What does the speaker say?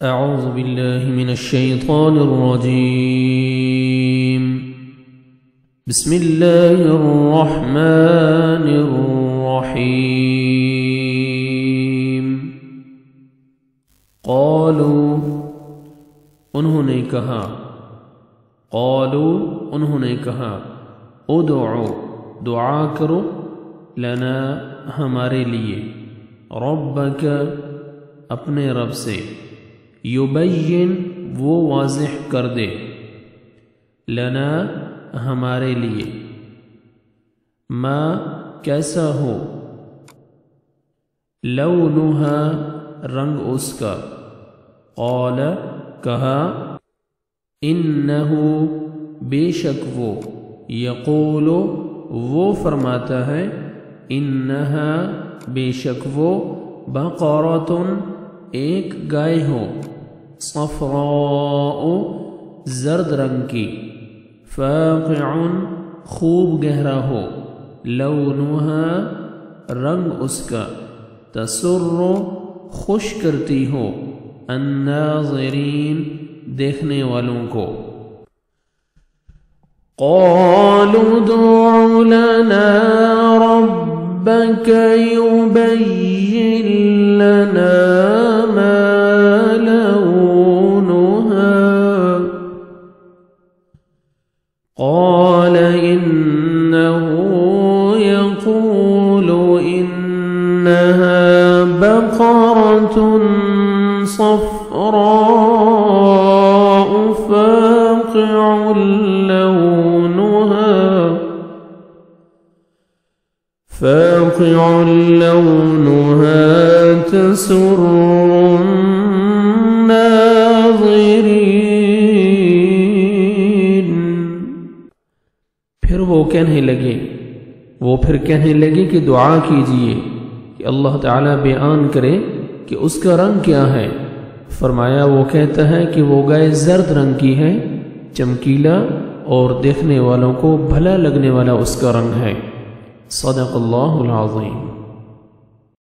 أعوذ بالله من الشيطان الرجيم. بسم الله الرحمن الرحيم. قالوا انہوں نے کہا، قالوا انہوں نے کہا، ادعو دعا کرو، لنا ہمارے لیے، ربک اپنے رب سے، یبین وہ واضح کر دے، لنا ہمارے لیے، ما کیسا ہو، لونہا رنگ اس کا، قال کہا، انہو بے شک وہ، یقول وہ فرماتا ہے، انہا بے شک وہ، بقرۃ ایک گائے ہو، صفراء زرد رنگ کی، فاقع خوب گہرا ہو، لونہا رنگ اس کا، تسر خوش کرتی ہو، الناظرین دیکھنے والوں کو۔ قالوا ادع لنا ربك يبين لنا ما لونها قال إنه يقول إنها بقرة صفراء فاقع لونها تسر الناظرين۔ پھر وہ کہنے لگے کہ دعا کیجئے کہ اللہ تعالیٰ بیان کرے کہ اس کا رنگ کیا ہے۔ فرمایا وہ کہتا ہے کہ وہ گائے زرد رنگ کی ہے، چمکیلا اور دیکھنے والوں کو بھلا لگنے والا اس کا رنگ ہے۔ صدق اللہ العظیم۔